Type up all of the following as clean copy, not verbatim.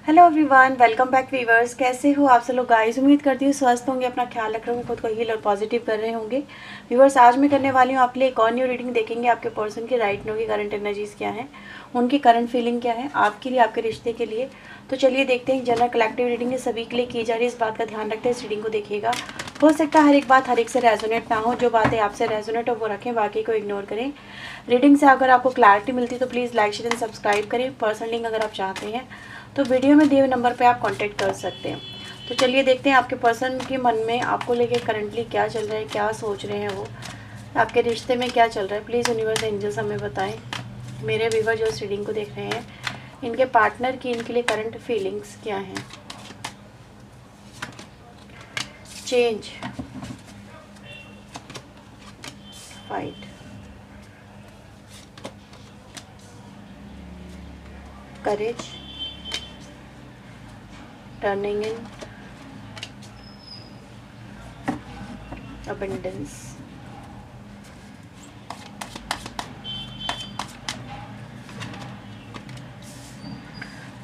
Hello everyone, welcome back viewers. कैसे हो आप सब लोग गाइस? उम्मीद करती हूँ स्वस्थ होंगे, अपना ख्याल रख रहे होंगे, खुद को हील और पॉजिटिव कर रहे होंगे। व्यूअर्स, आज मैं करने वाली हूँ आपके लिए एक और न्यू रीडिंग। देखेंगे आपके पर्सन की राइट नो की करंट एनर्जीज क्या है, उनकी करंट फीलिंग क्या है आपके लिए, आपके रिश्ते के लिए। तो चलिए देखते हैं। जनरल कलेक्टिव रीडिंग सभी के लिए की जा रही है, इस बात का ध्यान रखते हैं इस रीडिंग को देखिएगा। हो सकता है हर एक बात हर एक से रेजोनेट ना हो, जो बातें आपसे रेजोनेट हो वो रखें, बाकी को इग्नोर करें। रीडिंग से अगर आपको क्लैरिटी मिलती है तो please like share and subscribe करें। पर्सनल लिंक अगर आप चाहते हैं तो वीडियो में दिए हुए नंबर पे आप कांटेक्ट कर सकते हैं। तो चलिए देखते हैं आपके पर्सन के मन में आपको लेके करंटली क्या चल रहा है, क्या सोच रहे हैं वो, आपके रिश्ते में क्या चल रहा है। प्लीज़ यूनिवर्स एंजल्स हमें बताएं। मेरे व्यूअर जो इस रीडिंग को देख रहे हैं, इनके पार्टनर की इनके लिए करंट फीलिंग्स क्या हैं। Change, fight, courage, turning in, abundance,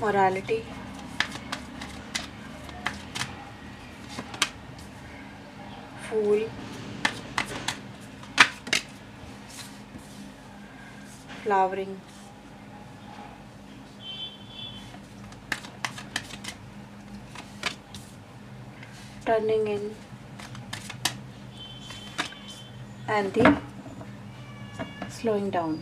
morality, fool, flowering, turning in, and the slowing down।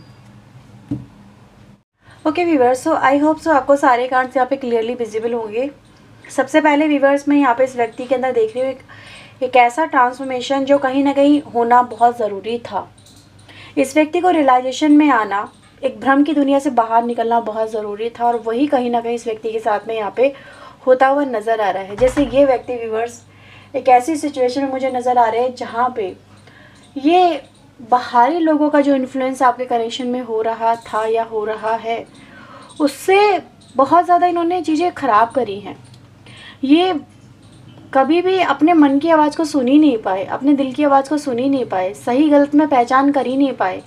Okay viewers, so I hope so आपको सारे कार्ड्स यहाँ पे क्लियरली विजिबल होंगे। सबसे पहले व्यूवर्स, मैं यहाँ पे इस व्यक्ति के अंदर देख रही हूँ एक ऐसा ट्रांसफॉर्मेशन जो कहीं ना कहीं होना बहुत ज़रूरी था। इस व्यक्ति को रियलाइजेशन में आना, एक भ्रम की दुनिया से बाहर निकलना बहुत ज़रूरी था, और वही कहीं ना कहीं इस व्यक्ति के साथ में यहाँ पे होता हुआ नज़र आ रहा है। जैसे ये व्यक्ति व्यूवर्स एक ऐसी सिचुएशन में मुझे नज़र आ रहे हैं जहाँ पे ये बाहरी लोगों का जो इन्फ्लुएंस आपके कनेक्शन में हो रहा था या हो रहा है, उससे बहुत ज़्यादा इन्होंने चीज़ें ख़राब करी हैं। ये कभी भी अपने मन की आवाज़ को सुन ही नहीं पाए, अपने दिल की आवाज़ को सुन ही नहीं पाए, सही गलत में पहचान कर ही नहीं पाए।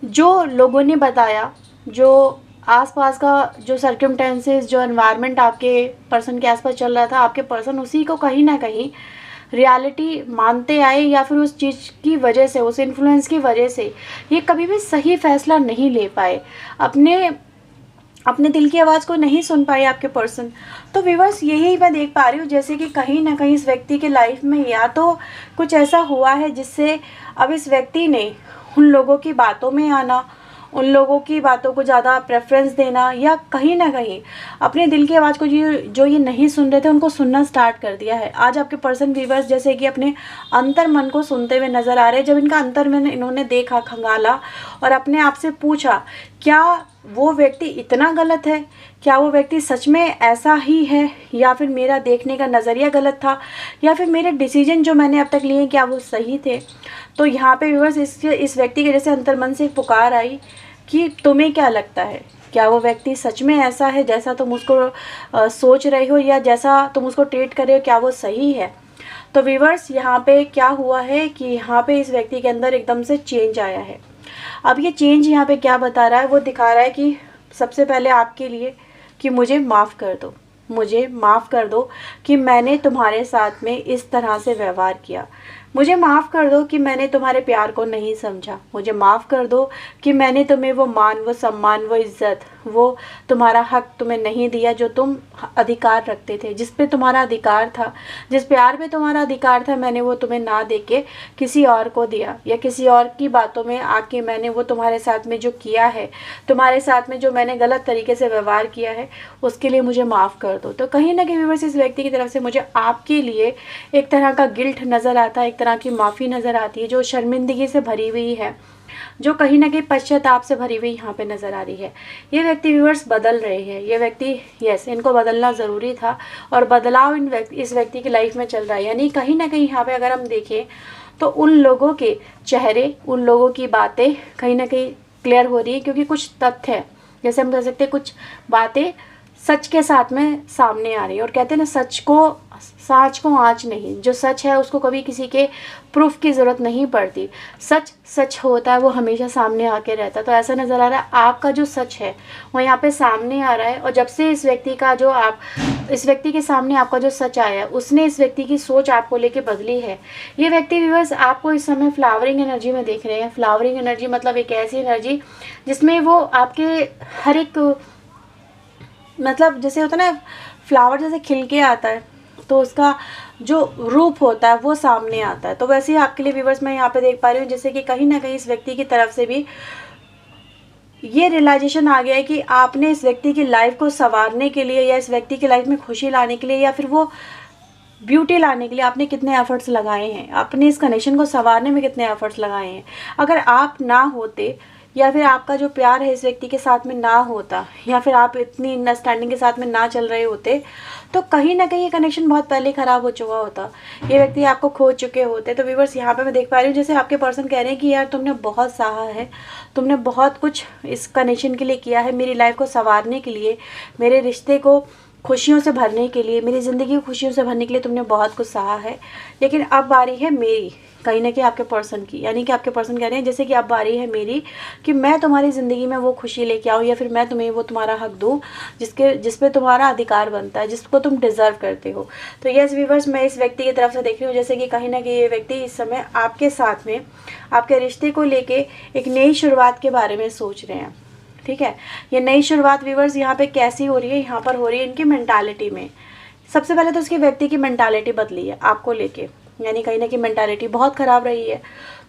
जो लोगों ने बताया, जो आसपास का जो सर्कमस्टेंसेस, जो एनवायरनमेंट आपके पर्सन के आसपास चल रहा था, आपके पर्सन उसी को कहीं ना कहीं रियलिटी मानते आए, या फिर उस चीज़ की वजह से, उस इन्फ्लुएंस की वजह से ये कभी भी सही फैसला नहीं ले पाए, अपने दिल की आवाज़ को नहीं सुन पाए आपके पर्सन। तो व्यूअर्स, यही मैं देख पा रही हूँ जैसे कि कहीं ना कहीं इस व्यक्ति के लाइफ में या तो कुछ ऐसा हुआ है जिससे अब इस व्यक्ति ने उन लोगों की बातों में आना, उन लोगों की बातों को ज़्यादा प्रेफरेंस देना, या कहीं ना कहीं अपने दिल की आवाज़ को जो ये नहीं सुन रहे थे उनको सुनना स्टार्ट कर दिया है। आज आपके पर्सन व्यूअर्स जैसे कि अपने अंतर मन को सुनते हुए नज़र आ रहे हैं। जब इनका अंतर मन इन्होंने देखा, खंगाला और अपने आप से पूछा, क्या वो व्यक्ति इतना गलत है, क्या वो व्यक्ति सच में ऐसा ही है, या फिर मेरा देखने का नज़रिया गलत था, या फिर मेरे डिसीजन जो मैंने अब तक लिए क्या वो सही थे। तो यहाँ पे व्यूअर्स इस व्यक्ति के जैसे अंतर्मन से पुकार आई कि तुम्हें क्या लगता है, क्या वो व्यक्ति सच में ऐसा है जैसा तुम उसको सोच रहे हो, या जैसा तुम उसको ट्रीट कर रहे हो, क्या वो सही है। तो व्यूअर्स, यहाँ पे क्या हुआ है कि यहाँ पे इस व्यक्ति के अंदर एकदम से चेंज आया है। अब ये चेंज यहाँ पे क्या बता रहा है, वो दिखा रहा है कि सबसे पहले आपके लिए कि मुझे माफ़ कर दो, मुझे माफ़ कर दो कि मैंने तुम्हारे साथ में इस तरह से व्यवहार किया। मुझे माफ़ कर दो कि मैंने तुम्हारे प्यार को नहीं समझा। मुझे माफ़ कर दो कि मैंने तुम्हें वो मान, वो सम्मान, वो इज़्ज़त, वो तुम्हारा हक तुम्हें नहीं दिया जो तुम अधिकार रखते थे, जिस पे तुम्हारा अधिकार था, जिस प्यार पे तुम्हारा अधिकार था, मैंने वो तुम्हें ना दे के किसी और को दिया, या किसी और की बातों में आके मैंने वो तुम्हारे साथ में जो किया है, तुम्हारे साथ में जो मैंने गलत तरीके से व्यवहार किया है, उसके लिए मुझे माफ़ कर दो। तो कहीं ना कहीं व्यूअर्स, इस व्यक्ति की तरफ से मुझे आपके लिए एक तरह का गिल्ट नज़र आता है, एक तरह की माफ़ी नज़र आती है जो शर्मिंदगी से भरी हुई है, जो कहीं ना कहीं पश्चाताप से भरी हुई यहाँ पे नज़र आ रही है। ये व्यक्ति व्यूअर्स बदल रहे हैं, ये व्यक्ति यस, इनको बदलना ज़रूरी था, और बदलाव इस व्यक्ति की लाइफ में चल रहा है। यानी कहीं ना कहीं यहाँ पे अगर हम देखें तो उन लोगों के चेहरे, उन लोगों की बातें कहीं ना कहीं क्लियर हो रही है, क्योंकि कुछ तथ्य है, जैसे हम कह सकते हैं कुछ बातें सच के साथ में सामने आ रही है। और कहते हैं ना, सच को सांच को आँच नहीं, जो सच है उसको कभी किसी के प्रूफ की ज़रूरत नहीं पड़ती। सच सच होता है, वो हमेशा सामने आके रहता है। तो ऐसा नज़र आ रहा है आपका जो सच है वो यहाँ पे सामने आ रहा है। और जब से इस व्यक्ति के सामने आपका जो सच आया है, उसने इस व्यक्ति की सोच आपको लेके बदली है। ये व्यक्ति व्यूअर्स आपको इस समय फ्लावरिंग एनर्जी में देख रहे हैं। फ्लावरिंग एनर्जी मतलब एक ऐसी एनर्जी जिसमें वो आपके हर एक, मतलब जैसे होता है ना फ्लावर जैसे खिल के आता है तो उसका जो रूप होता है वो सामने आता है। तो वैसे ही आपके लिए व्यूअर्स मैं यहाँ पे देख पा रही हूँ जैसे कि कहीं ना कहीं इस व्यक्ति की तरफ से भी ये रियलाइजेशन आ गया है कि आपने इस व्यक्ति की लाइफ को संवारने के लिए या इस व्यक्ति की लाइफ में खुशी लाने के लिए या फिर वो ब्यूटी लाने के लिए आपने कितने एफर्ट्स लगाए हैं, आपने इस कनेक्शन को संवारने में कितने एफर्ट्स लगाए हैं। अगर आप ना होते या फिर आपका जो प्यार है इस व्यक्ति के साथ में ना होता या फिर आप इतनी अंडरस्टैंडिंग के साथ में ना चल रहे होते तो कहीं ना कहीं ये कनेक्शन बहुत पहले ख़राब हो चुका होता, ये व्यक्ति आपको खो चुके होते। तो व्यूअर्स यहाँ पे मैं देख पा रही हूँ जैसे आपके पर्सन कह रहे हैं कि यार तुमने बहुत सहा है, तुमने बहुत कुछ इस कनेक्शन के लिए किया है, मेरी लाइफ को संवारने के लिए, मेरे रिश्ते को खुशियों से भरने के लिए, मेरी ज़िंदगी को खुशियों से भरने के लिए तुमने बहुत कुछ सहा है। लेकिन अब बारी है मेरी, कहीं ना कहीं आपके पर्सन की, यानी कि आपके पर्सन कह रहे हैं जैसे कि अब बारी है मेरी कि मैं तुम्हारी ज़िंदगी में वो खुशी लेके आऊँ या फिर मैं तुम्हें वो तुम्हारा हक दूँ जिस पे तुम्हारा अधिकार बनता है, जिसको तुम डिज़र्व करते हो। तो यस व्यूअर्स, मैं इस व्यक्ति की तरफ से देख रही हूँ जैसे कि कहीं ना कहीं ये व्यक्ति इस समय आपके साथ में आपके रिश्ते को लेके एक नई शुरुआत के बारे में सोच रहे हैं। ठीक है, ये नई शुरुआत व्यूअर्स यहाँ पे कैसी हो रही है, यहाँ पर हो रही है इनकी मेंटालिटी में। सबसे पहले तो उसके व्यक्ति की मेंटालिटी बदली है आपको लेके, यानी कहीं ना कहीं मेंटालिटी बहुत ख़राब रही है।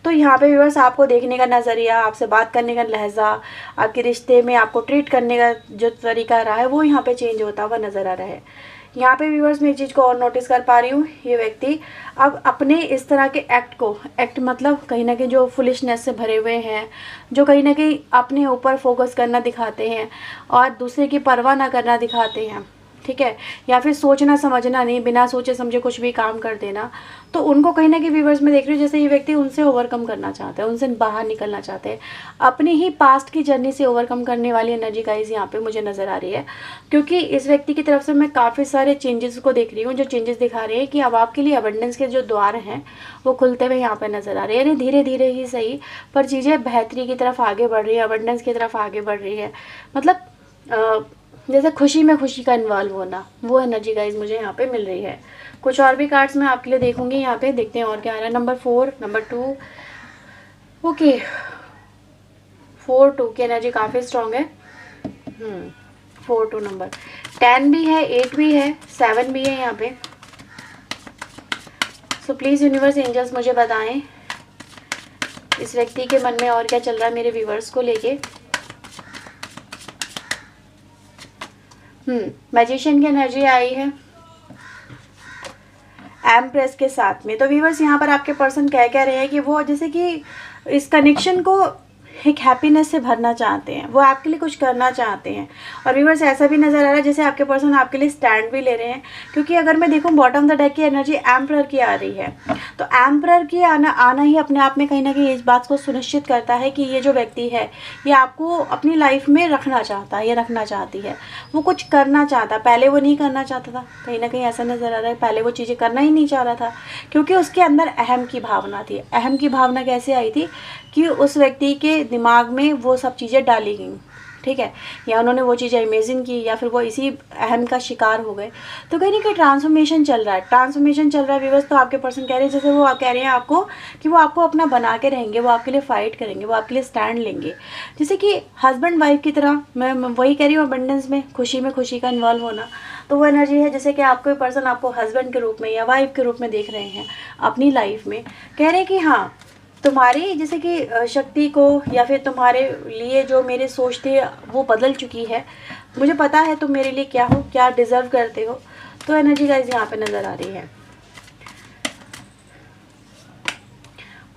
तो यहाँ पे व्यूअर्स आपको देखने का नज़रिया, आपसे बात करने का लहजा, आपके रिश्ते में आपको ट्रीट करने का जो तरीका रहा है वो यहाँ पे चेंज होता हुआ नज़र आ रहा है। यहाँ पे व्यूअर्स मैं एक चीज़ को और नोटिस कर पा रही हूँ, ये व्यक्ति अब अपने इस तरह के एक्ट मतलब कहीं ना कहीं जो फुलिशनेस से भरे हुए हैं, जो कहीं ना कहीं अपने ऊपर फोकस करना दिखाते हैं और दूसरे की परवाह ना करना दिखाते हैं, ठीक है, या फिर सोचना समझना नहीं, बिना सोचे समझे कुछ भी काम कर देना, तो उनको कहीं ना कहीं व्यूअर्स में देख रही हूँ जैसे ये व्यक्ति उनसे ओवरकम करना चाहते हैं, उनसे बाहर निकलना चाहते हैं, अपनी ही पास्ट की जर्नी से ओवरकम करने वाली एनर्जी गाइस यहाँ पे मुझे नज़र आ रही है। क्योंकि इस व्यक्ति की तरफ से मैं काफ़ी सारे चेंजेस को देख रही हूँ, जो चेंजेस दिखा रहे हैं कि अब आपके लिए अबंडेंस के जो द्वार हैं वो खुलते हुए यहाँ पर नज़र आ रहे हैं। यानी धीरे धीरे ही सही पर चीज़ें बेहतरी की तरफ आगे बढ़ रही है, अबंडेंस की तरफ आगे बढ़ रही है, मतलब जैसे खुशी में खुशी का इन्वॉल्व होना, वो एनर्जी गाइज मुझे यहाँ पे मिल रही है। कुछ और भी कार्ड्स मैं आपके लिए देखूंगी यहाँ पे, देखते हैं और क्या आ रहा है। नंबर 4, नंबर 2, ओके 4-2 की एनर्जी काफ़ी स्ट्रॉन्ग है। 4-2 नंबर, 10 भी है, 8 भी है, 7 भी है यहाँ पे। सो प्लीज़ यूनिवर्स एंजल्स मुझे बताएं इस व्यक्ति के मन में और क्या चल रहा है मेरे व्यूवर्स को लेके। मैजिशियन की एनर्जी आई है एम्प्रेस के साथ में। तो व्यूवर्स यहाँ पर आपके पर्सन कह रहे हैं कि वो जैसे कि इस कनेक्शन को एक हैप्पीनेस से भरना चाहते हैं, वो आपके लिए कुछ करना चाहते हैं। और व्यूवर्स ऐसा भी नज़र आ रहा है जैसे आपके पर्सन आपके लिए स्टैंड भी ले रहे हैं, क्योंकि अगर मैं देखूं बॉटम द डेक की एनर्जी एम्परर की आ रही है, तो एम्परर की आना ही अपने आप में कहीं ना कहीं इस बात को सुनिश्चित करता है कि ये जो व्यक्ति है ये आपको अपनी लाइफ में रखना चाहता है, ये रखना चाहती है, वो कुछ करना चाहता। पहले वो नहीं करना चाहता था, कहीं ना कहीं ऐसा नज़र आ रहा है पहले वो चीज़ें करना ही नहीं चाह रहा था, क्योंकि उसके अंदर अहम की भावना थी। अहम की भावना कैसे आई थी कि उस व्यक्ति के दिमाग में वो सब चीज़ें डाली गई, ठीक है, या उन्होंने वो चीज़ें इमेजिन की या फिर वो इसी अहम का शिकार हो गए। तो कहीं ना कहीं ट्रांसफॉर्मेशन चल रहा है, ट्रांसफॉर्मेशन चल रहा है व्यूअर्स। तो आपके पर्सन कह रहे हैं जैसे वो कह रहे हैं आपको कि वो आपको अपना बना के रहेंगे, वो आपके लिए फ़ाइट करेंगे, वो आपके लिए स्टैंड लेंगे, जैसे कि हस्बैंड वाइफ की तरह। मैं वही कह रही हूँ, अबंडेंस में खुशी का इन्वॉल्व होना, तो वो एनर्जी है जैसे कि आपको पर्सन आपको हस्बैंड के रूप में या वाइफ के रूप में देख रहे हैं अपनी लाइफ में, कह रहे हैं कि हाँ तुम्हारी जैसे कि शक्ति को या फिर तुम्हारे लिए जो मेरे सोच थे वो बदल चुकी है, मुझे पता है तुम मेरे लिए क्या हो, क्या डिज़र्व करते हो। तो एनर्जी गाइस यहाँ पे नज़र आ रही है,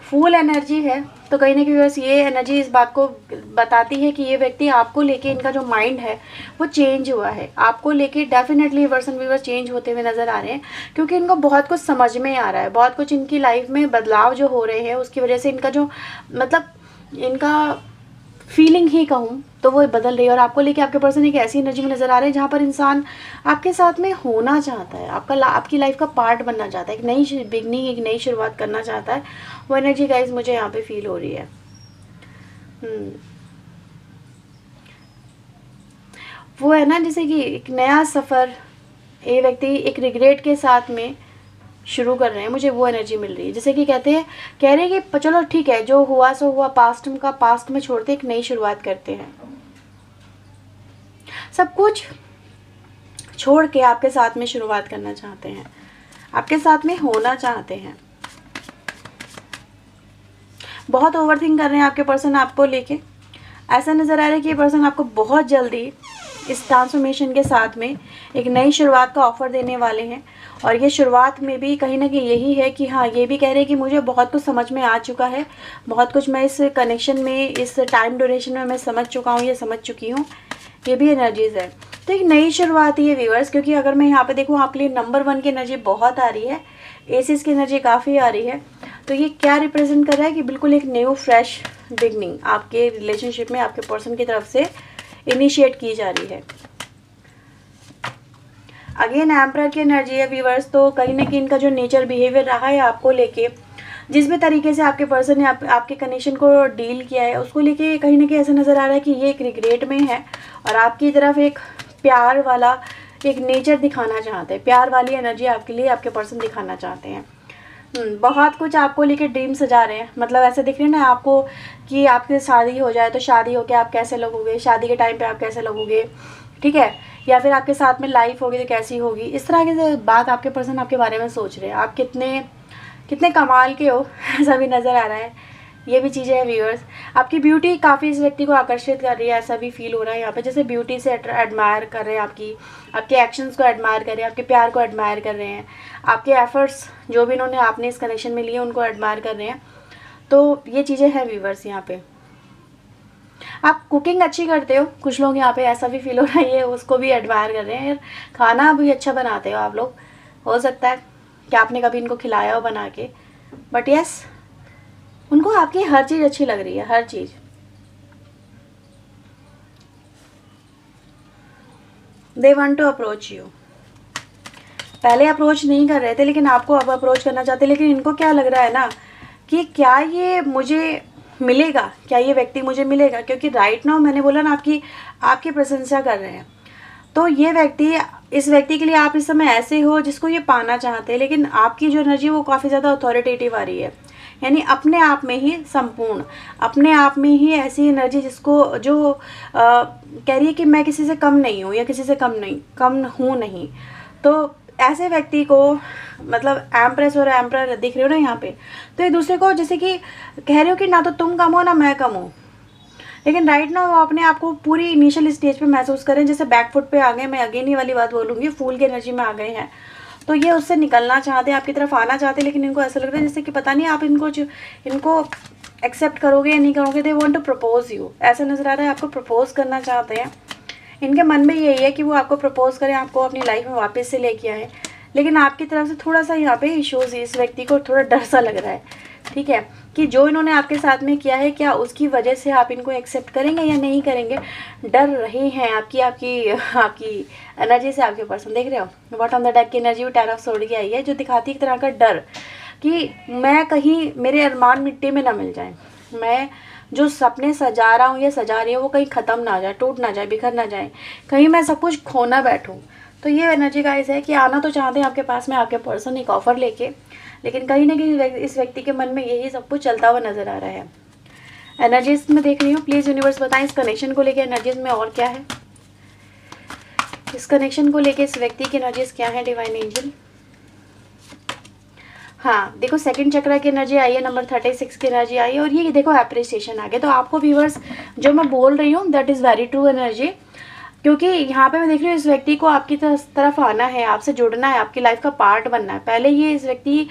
फुल एनर्जी है। तो कहीं ना कहीं बस ये एनर्जी इस बात को बताती है कि ये व्यक्ति आपको लेके, इनका जो माइंड है वो चेंज हुआ है, आपको लेके डेफिनेटली पर्सन व्यूअर्स चेंज होते हुए नज़र आ रहे हैं, क्योंकि इनको बहुत कुछ समझ में आ रहा है, बहुत कुछ इनकी लाइफ में बदलाव जो हो रहे हैं उसकी वजह से इनका जो मतलब इनका फीलिंग ही कहूँ तो वो बदल रही है। और आपको लेके आपके पर्सन एक ऐसी एनर्जी में नज़र आ रहे हैं जहाँ पर इंसान आपके साथ में होना चाहता है, आपकी लाइफ का पार्ट बनना चाहता है, एक नई बिगनिंग, एक नई शुरुआत करना चाहता है। वो एनर्जी गाइस मुझे यहाँ पे फील हो रही है। वो है ना जैसे कि एक नया सफ़र ये व्यक्ति एक रिग्रेट के साथ में शुरू कर रहे हैं, मुझे वो एनर्जी मिल रही है। जैसे कि कह रहे हैं कि चलो ठीक है, जो हुआ सो हुआ, पास्ट में छोड़ते एक नई शुरुआत करते हैं। सब कुछ छोड़ के आपके साथ में शुरुआत करना चाहते हैं, आपके साथ में होना चाहते हैं। बहुत ओवरथिंक कर रहे हैं आपके पर्सन आपको लेके। ऐसा नज़र आ रहा है कि ये पर्सन आपको बहुत जल्दी इस ट्रांसफॉर्मेशन के साथ में एक नई शुरुआत का ऑफ़र देने वाले हैं। और ये शुरुआत में भी कहीं ना कहीं यही है कि हाँ, ये भी कह रहे हैं कि मुझे बहुत कुछ समझ में आ चुका है, बहुत कुछ मैं इस कनेक्शन में, इस टाइम ड्यूरेशन में मैं समझ चुका हूँ, ये समझ चुकी हूँ। ये भी एनर्जीज़ है। तो एक नई शुरुआत ही है व्यूअर्स, क्योंकि अगर मैं यहाँ पे देखूँ आपके लिए नंबर 1 की एनर्जी बहुत आ रही है, एसिस की एनर्जी काफ़ी आ रही है। तो ये क्या रिप्रेजेंट कर रहा है कि बिल्कुल एक न्यू फ्रेश बिगनिंग आपके रिलेशनशिप में आपके पर्सन की तरफ से इनिशिएट की जा रही है। अगेन एम्परर की एनर्जी है व्यूअर्स। तो कहीं ना कहीं इनका जो नेचर बिहेवियर रहा है आपको लेके, जिस भी तरीके से आपके पर्सन ने आपके कनेक्शन को डील किया है, उसको लेके कहीं ना कहीं ऐसा नज़र आ रहा है कि ये एक रिग्रेट में है और आपकी तरफ एक प्यार वाला एक नेचर दिखाना चाहते हैं, प्यार वाली एनर्जी आपके लिए आपके पर्सन दिखाना चाहते हैं। बहुत कुछ आपको लेके ड्रीम सजा रहे हैं। मतलब ऐसे दिख रहे हैं ना आपको कि आपकी शादी हो जाए तो शादी होके आप कैसे लगोगे, शादी के टाइम पे आप कैसे लगोगे, ठीक है, या फिर आपके साथ में लाइफ होगी तो कैसी होगी, इस तरह की बात आपके पर्सन आपके बारे में सोच रहे हैं। आप कितने कमाल के हो ऐसा भी नज़र आ रहा है। ये भी चीज़ें हैं व्यूअर्स। आपकी ब्यूटी काफ़ी इस व्यक्ति को आकर्षित कर रही है, ऐसा भी फील हो रहा है यहाँ पे। जैसे ब्यूटी से एडमायर कर रहे हैं, आपके एक्शंस को एडमायर कर रहे हैं, आपके प्यार को एडमायर कर रहे हैं, आपके एफर्ट्स जो भी इन्होंने आपने इस कनेक्शन में लिए उनको एडमायर कर रहे हैं। तो ये चीज़ें हैं व्यूअर्स यहाँ पे। आप कुकिंग अच्छी करते हो, कुछ लोग यहाँ पे ऐसा भी फील हो रहा है, ये उसको भी एडमायर कर रहे हैं। यार खाना भी अच्छा बनाते हो आप लोग, हो सकता है कि आपने कभी इनको खिलाया हो बना के, बट यस, उनको आपकी हर चीज़ अच्छी लग रही है, हर चीज़। They want to approach you. पहले अप्रोच नहीं कर रहे थे लेकिन आपको अब अप्रोच करना चाहते हैं। लेकिन इनको क्या लग रहा है ना कि क्या ये मुझे मिलेगा, क्या ये व्यक्ति मुझे मिलेगा, क्योंकि राइट नाउ मैंने बोला ना आपकी प्रशंसा कर रहे हैं। तो ये व्यक्ति, इस व्यक्ति के लिए आप इस समय ऐसे हो जिसको ये पाना चाहते हैं, लेकिन आपकी जो एनर्जी वो काफ़ी ज़्यादा अथॉरिटेटिव आ रही है, यानी अपने आप में ही संपूर्ण, अपने आप में ही ऐसी एनर्जी जो कह रही है कि मैं किसी से कम नहीं हूँ या किसी से कम हूँ नहीं। तो ऐसे व्यक्ति को, मतलब एम्प्रेस और एम्परर दिख रहे हो ना यहाँ पे, तो एक दूसरे को जैसे कि कह रहे हो कि ना तो तुम कम हो ना मैं कम हूँ, लेकिन राइट ना वो अपने आप को पूरी इनिशियल स्टेज पे महसूस करें जैसे बैकफुट पे आ गए। मैं अगेन ही वाली बात बोलूँगी, फूल की एनर्जी में आ गए हैं। तो ये उससे निकलना चाहते हैं, आपकी तरफ आना चाहते हैं, लेकिन इनको ऐसा लग रहा है जैसे कि पता नहीं आप इनको एक्सेप्ट करोगे या नहीं करोगे। They want to propose you, ऐसा नज़र आ रहा है आपको प्रपोज करना चाहते हैं। इनके मन में यही है कि वो आपको प्रपोज करें, आपको अपनी लाइफ में वापस से लेके आए, लेकिन आपकी तरफ से थोड़ा सा यहाँ पे इश्यूज, इस व्यक्ति को थोड़ा डर सा लग रहा है, ठीक है, कि जो इन्होंने आपके साथ में किया है क्या उसकी वजह से आप इनको एक्सेप्ट करेंगे या नहीं करेंगे। डर रहे हैं आपकी एनर्जी से आपके पर्सन, देख रहे हो बॉटम ऑफ द डेक की एनर्जी भी 10 ऑफ सोर्ड की आई है, जो दिखाती है एक तरह का डर कि मैं कहीं मेरे अरमान मिट्टी में ना मिल जाए, मैं जो सपने सजा रहा हूँ या सजा रही हूँ वो कहीं ख़त्म ना हो जाए, टूट ना जाए, बिखर ना जाए, कहीं मैं सब कुछ खो ना बैठूँ। तो ये एनर्जी गाइस है कि आना तो चाहते हैं आपके पास में आपके पर्सन एक ऑफ़र लेके, लेकिन कहीं ना कहीं इस व्यक्ति के मन में यही सब कुछ चलता हुआ नज़र आ रहा है। एनर्जीज में देख रही हूँ, प्लीज़ यूनिवर्स बताएं इस कनेक्शन को लेके एनर्जीज में और क्या है, इस कनेक्शन को लेके इस व्यक्ति की एनर्जीज क्या है डिवाइन एंजल। हाँ देखो, सेकंड चक्र की एनर्जी आई है, नंबर 36 की एनर्जी आई है, और ये देखो एप्रिसिएशन आ गया। तो आपको व्यूवर्स जो मैं बोल रही हूँ that is very true energy, क्योंकि यहाँ पे मैं देख रही हूँ इस व्यक्ति को आपकी तरफ आना है, आपसे जुड़ना है, आपकी लाइफ का पार्ट बनना है। पहले ये इस व्यक्ति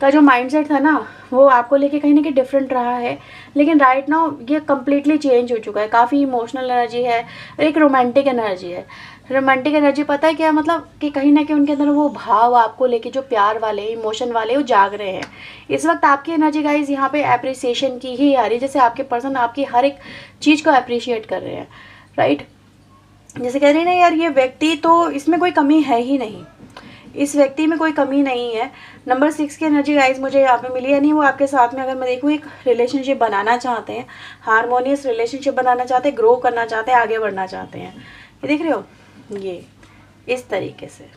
का जो माइंडसेट था ना वो आपको लेके कहीं ना कहीं डिफरेंट रहा है, लेकिन राइट नाउ ये कम्प्लीटली चेंज हो चुका है। काफ़ी इमोशनल एनर्जी है, एक रोमांटिक एनर्जी है। रोमांटिक एनर्जी पता है क्या मतलब कि कहीं ना कहीं उनके अंदर वो भाव आपको लेके जो प्यार वाले इमोशन वाले वो जाग रहे हैं। इस वक्त आपकी एनर्जी गाइज यहाँ पे अप्रिसिएशन की ही आ रही है, जैसे आपके पर्सन आपकी हर एक चीज़ को अप्रिशिएट कर रहे हैं, राइट। जैसे कह रही है ना यार ये व्यक्ति तो इसमें कोई कमी है ही नहीं, इस व्यक्ति में कोई कमी नहीं है। नंबर 6 की एनर्जी गाइज मुझे यहाँ पे मिली है, नहीं वो आपके साथ में अगर मैं देखूँ एक रिलेशनशिप बनाना चाहते हैं, हारमोनियस रिलेशनशिप बनाना चाहते हैं, ग्रो करना चाहते हैं, आगे बढ़ना चाहते हैं। ये देख रहे हो, ये इस तरीके से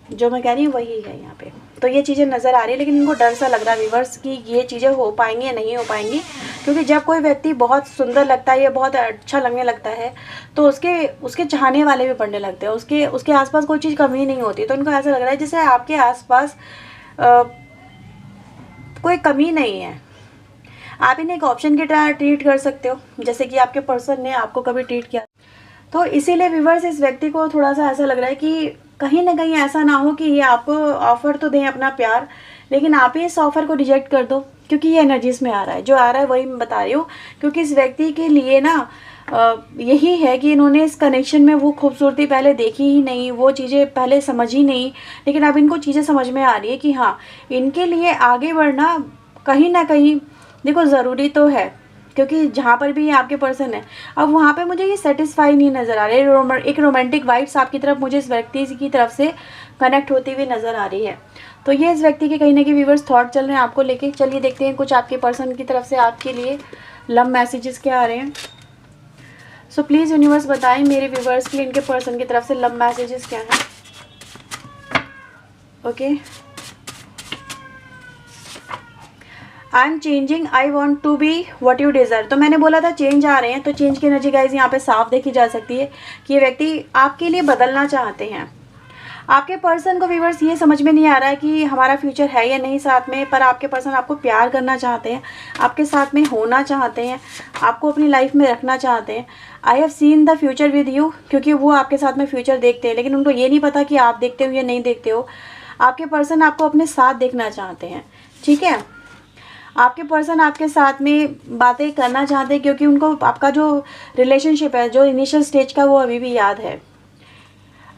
जो मैं कह रही हूँ वही है यहाँ पे। तो ये चीज़ें नज़र आ रही है, लेकिन इनको डर सा लग रहा है व्यूअर्स कि ये चीज़ें हो पाएंगी या नहीं हो पाएंगी, क्योंकि जब कोई व्यक्ति बहुत सुंदर लगता है या बहुत अच्छा लगने लगता है तो उसके चाहने वाले भी बढ़ने लगते हैं, उसके आसपास कोई चीज़ कमी नहीं होती। तो इनको ऐसा लग रहा है जैसे आपके आसपास कोई कमी नहीं है। आप इन्हें एक ऑप्शन की तरह ट्रीट कर सकते हो, जैसे कि आपके पर्सन ने आपको कभी ट्रीट किया। तो इसीलिए व्यूअर्स इस व्यक्ति को थोड़ा सा ऐसा लग रहा है कि कहीं ना कहीं ऐसा ना हो कि ये आपको ऑफ़र तो दें अपना प्यार, लेकिन आप ही इस ऑफ़र को रिजेक्ट कर दो, क्योंकि ये एनर्जीज में आ रहा है, जो आ रहा है वही मैं बता रही हूँ। क्योंकि इस व्यक्ति के लिए ना यही है कि इन्होंने इस कनेक्शन में वो खूबसूरती पहले देखी ही नहीं, वो चीज़ें पहले समझी नहीं, लेकिन अब इनको चीज़ें समझ में आ रही है कि हाँ इनके लिए आगे बढ़ना कहीं ना कहीं देखो ज़रूरी तो है, क्योंकि जहाँ पर भी आपके पर्सन है अब वहाँ पे मुझे ये सेटिस्फाई नहीं नज़र आ रहे। एक रोमांटिक वाइब्स आपकी तरफ मुझे इस व्यक्ति की तरफ से कनेक्ट होती हुई नज़र आ रही है। तो ये इस व्यक्ति के कहीं ना कहीं व्यूअर्स थॉट चल रहे हैं आपको लेके। चलिए देखते हैं कुछ आपके पर्सन की तरफ से आपके लिए लव मैसेजेस क्या आ रहे हैं। सो प्लीज़ यूनिवर्स बताएं मेरे व्यूअर्स के लिए इनके पर्सन की तरफ से लव मैसेजेस क्या हैं। Okay, I am changing, I want to be what you deserve. तो मैंने बोला था चेंज आ रहे हैं, तो चेंज की एनर्जी गाइज यहाँ पे साफ देखी जा सकती है कि ये व्यक्ति आपके लिए बदलना चाहते हैं। आपके पर्सन को व्यूअर्स ये समझ में नहीं आ रहा है कि हमारा फ्यूचर है या नहीं साथ में, पर आपके पर्सन आपको प्यार करना चाहते हैं, आपके साथ में होना चाहते हैं, आपको अपनी लाइफ में रखना चाहते हैं। I have seen the future with you, क्योंकि वो आपके साथ में फ्यूचर देखते हैं, लेकिन उनको ये नहीं पता कि आप देखते हो या नहीं देखते हो। आपके पर्सन आपको अपने साथ देखना चाहते हैं, ठीक है। आपके पर्सन आपके साथ में बातें करना चाहते हैं, क्योंकि उनको आपका जो रिलेशनशिप है, जो इनिशियल स्टेज का, वो अभी भी याद है।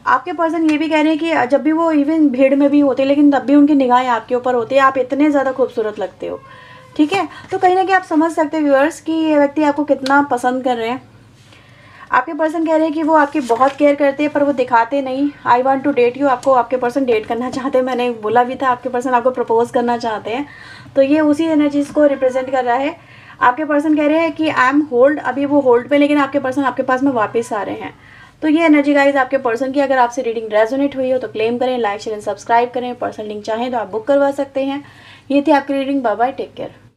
आपके पर्सन ये भी कह रहे हैं कि जब भी वो इवन भीड़ में भी होते हैं, लेकिन तब भी उनकी निगाहें आपके ऊपर होती है, आप इतने ज़्यादा खूबसूरत लगते हो, ठीक है। तो कहीं ना कहीं आप समझ सकते हो व्यूअर्स कि ये व्यक्ति आपको कितना पसंद कर रहे हैं। आपके पर्सन कह रहे हैं कि वो आपकी बहुत केयर करते हैं, पर वो दिखाते नहीं। I want to date you, आपको आपके पर्सन डेट करना चाहते हैं। मैंने बोला भी था आपके पर्सन आपको प्रपोज करना चाहते हैं, तो ये उसी एनर्जीज को रिप्रेजेंट कर रहा है। आपके पर्सन कह रहे हैं कि आई एम होल्ड, अभी वो होल्ड पे, लेकिन आपके पर्सन आपके पास में वापस आ रहे हैं। तो ये एनर्जी गाइज आपके पर्सन की। अगर आपसे रीडिंग रेजोनेट हुई हो तो क्लेम करें, लाइक शेयर एंड सब्सक्राइब करें। पर्सन लिंक चाहें तो आप बुक करवा सकते हैं। ये थी आपकी reading. Bye bye, take care.